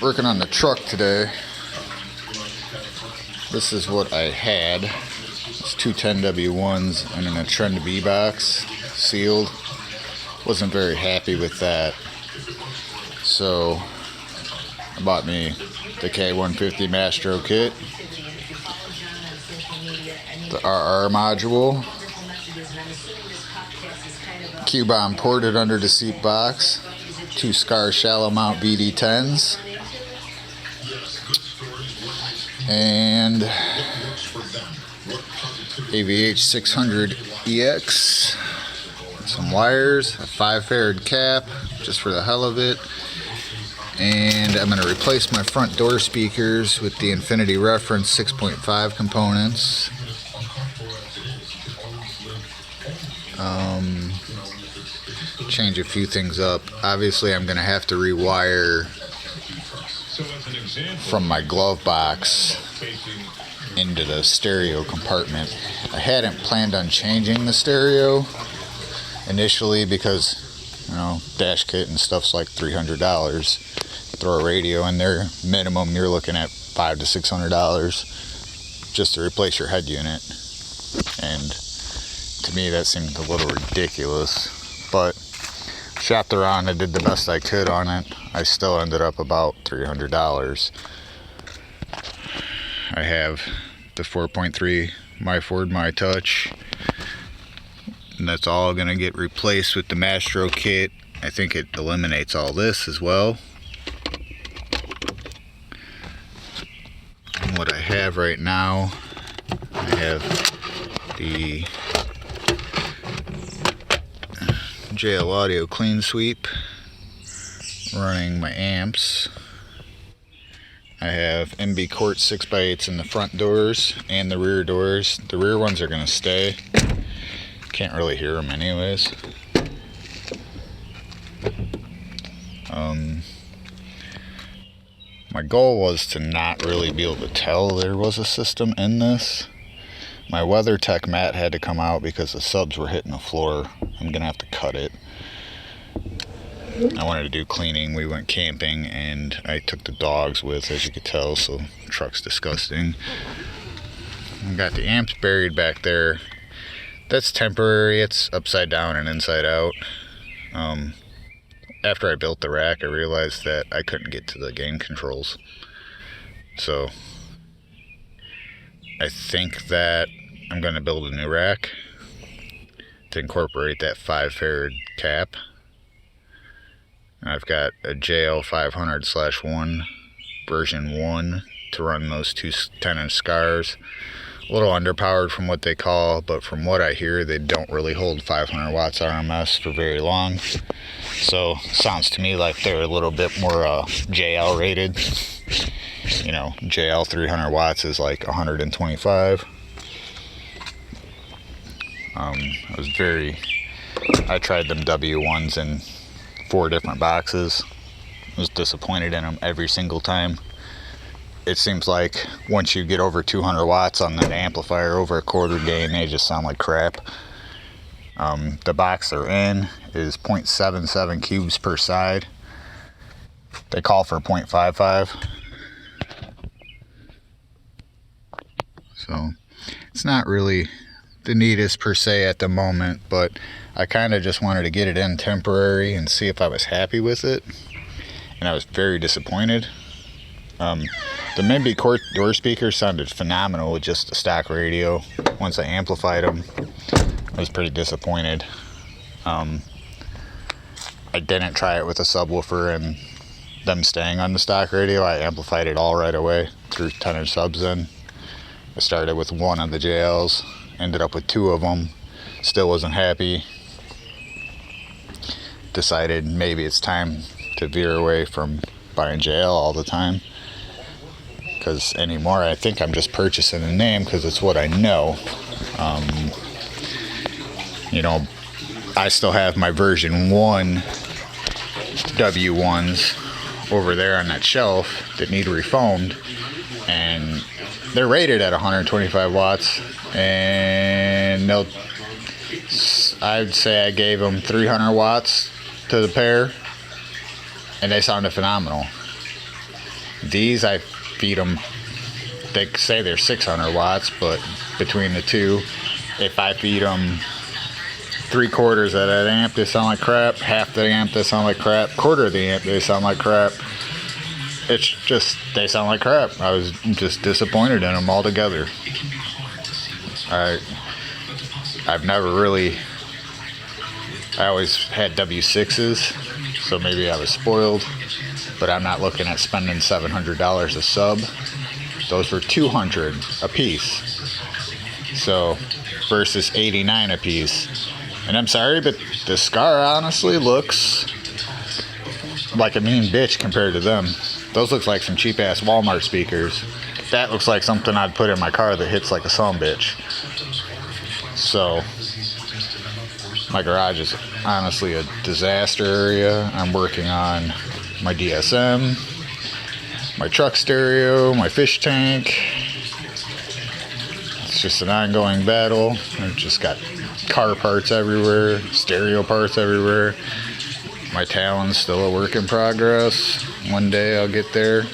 Working on the truck today. This is what I had. It's two 10W1s and a Trend B box, sealed. Wasn't very happy with that. So I bought me the K150 Mastro kit, the RR module, Q-bomb ported under the seat box, two Scar shallow mount BD10s, and AVH 600 EX, some wires, a 5 farad cap just for the hell of it, and I'm going to replace my front door speakers with the Infinity Reference 6.5 components. Change a few things up. Obviously I'm going to have to rewire from my glove box into the stereo compartment. I hadn't planned on changing the stereo initially because, you know, dash kit and stuff's like $300. Throw a radio in there, minimum you're looking at $500 to $600 just to replace your head unit. And to me that seemed a little ridiculous, but shopped around, I did the best I could on it. I still ended up about $300. I have the 4.3 My Ford My Touch, and that's all going to get replaced with the Mastro kit. I think it eliminates all this as well. And what I have right now, I have the JL Audio Clean Sweep running my amps. I have MB Quart 6x8s in the front doors and the rear doors. The rear ones are going to stay. Can't really hear them anyways. My goal was to not really be able to tell there was a system in this. My WeatherTech mat had to come out because the subs were hitting the floor. I'm going to have to cut it. I wanted to do cleaning. We went camping and I took the dogs with, as you could tell, so the truck's disgusting. I got the amps buried back there. That's temporary. It's upside down and inside out. After I built the rack, I realized that I couldn't get to the gain controls. So I think that I'm going to build a new rack to incorporate that 5 farad cap. I've got a JL 500/1 version 1 to run those two 10-inch Scars. A little underpowered from what they call, but from what I hear, they don't really hold 500 watts RMS for very long. So sounds to me like they're a little bit more JL rated. You know, JL 300 watts is like 125. I tried them W1s in 4 different boxes. Was disappointed in them every single time. It seems like once you get over 200 watts on that amplifier, over a quarter gain, they just sound like crap. The box they're in is 0.77 cubes per side. They call for 0.55. So it's not really the neatest per se at the moment, but I kind of just wanted to get it in temporary and see if I was happy with it, and I was very disappointed. The MB Quart door speakers sounded phenomenal with just a stock radio. Once I amplified them, I was pretty disappointed. I didn't try it with a subwoofer and them staying on the stock radio. I amplified it all right away, threw 10-inch subs in. I started with one of the JLs, ended up with 2 of them, still wasn't happy. Decided maybe it's time to veer away from buying JL all the time, because anymore I think I'm just purchasing a name because it's what I know. You know, I still have my version 1 W1s over there on that shelf that need refoamed, and they're rated at 125 watts, and I'd say I gave them 300 watts to the pair, and they sounded phenomenal. These, I feed them, they say they're 600 watts, but between the two, if I feed them 3/4 of that amp, they sound like crap. Half the amp, they sound like crap. Quarter of the amp, they sound like crap. It's just, they sound like crap. I was just disappointed in them altogether. I've never really, I always had W6s, so maybe I was spoiled, but I'm not looking at spending $700 a sub. Those were $200 a piece, so versus $89 a piece. And I'm sorry, but the Scar honestly looks like a mean bitch compared to them. Those look like some cheap ass Walmart speakers. That looks like something I'd put in my car that hits like a sumbitch. So my garage is honestly a disaster area. I'm working on my DSM, my truck stereo, my fish tank. It's just an ongoing battle. I've just got car parts everywhere, stereo parts everywhere. My Talon's still a work in progress. One day I'll get there.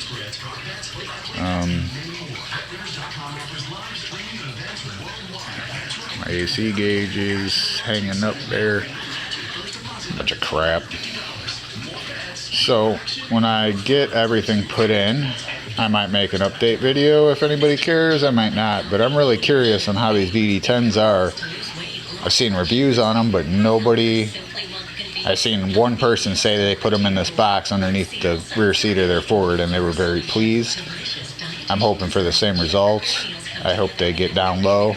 My AC gauge is hanging up there. Bunch of crap. So when I get everything put in, I might make an update video if anybody cares. I might not, but I'm really curious on how these VD10s are. I've seen reviews on them, but I've seen one person say they put them in this box underneath the rear seat of their Ford and they were very pleased. I'm hoping for the same results. I hope they get down low.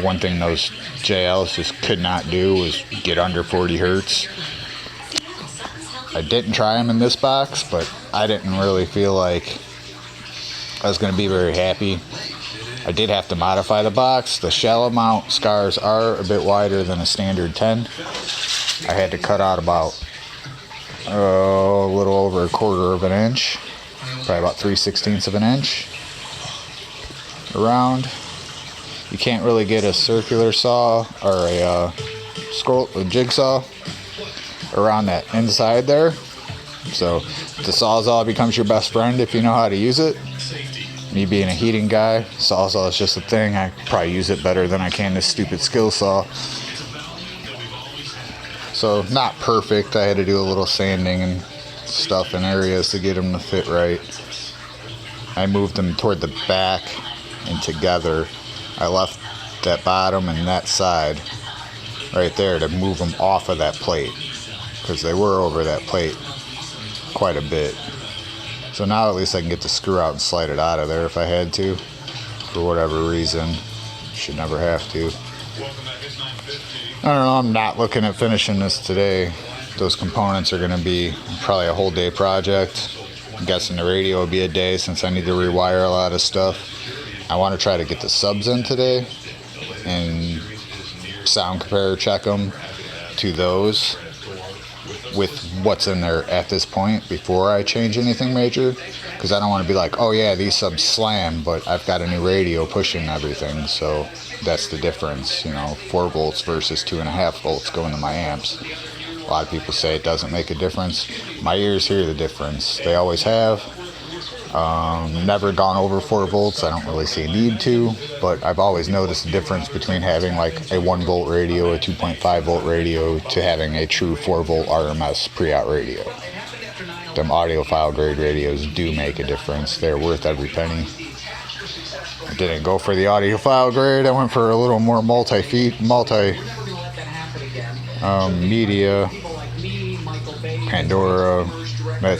One thing those JLs just could not do was get under 40 hertz. I didn't try them in this box, but I didn't really feel like I was going to be very happy. I did have to modify the box. The shallow mount Scars are a bit wider than a standard 10. I had to cut out about a little over 1/4 of an inch, probably about 3/16 of an inch around. You can't really get a circular saw or a jigsaw around that inside there. So the Sawzall becomes your best friend if you know how to use it. Me being a heating guy, Sawzall is just a thing. I probably use it better than I can this stupid skill saw. So not perfect. I had to do a little sanding and stuff in areas to get them to fit right. I moved them toward the back and together. I left that bottom and that side right there to move them off of that plate because they were over that plate quite a bit. So now at least I can get the screw out and slide it out of there if I had to, for whatever reason. Should never have to. I don't know, I'm not looking at finishing this today. Those components are going to be probably a whole day project. I'm guessing the radio will be a day since I need to rewire a lot of stuff. I want to try to get the subs in today and sound compare check them to those with what's in there at this point before I change anything major, because I don't want to be like, oh yeah, these subs slam, but I've got a new radio pushing everything, so that's the difference, 4 volts versus 2.5 volts going to my amps. A lot of people say it doesn't make a difference. My ears hear the difference. They always have. Never gone over 4 volts. I don't really see a need to, but I've always noticed the difference between having like a 1 volt radio, a 2.5 volt radio, to having a true 4 volt RMS pre-out radio. Them audiophile grade radios do make a difference. They're worth every penny. I didn't go for the audiophile grade. I went for a little more media, Pandora. That,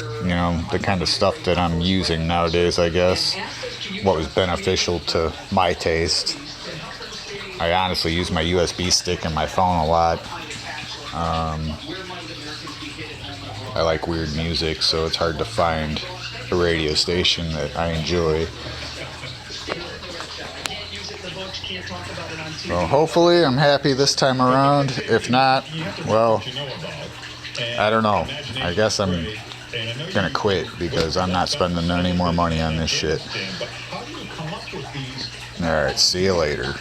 the kind of stuff that I'm using nowadays, I guess. What was beneficial to my taste. I honestly use my USB stick in my phone a lot. I like weird music, so it's hard to find a radio station that I enjoy. So hopefully I'm happy this time around. If not, well, I don't know. I guess I'm gonna quit because I'm not spending any more money on this shit. Alright, see you later.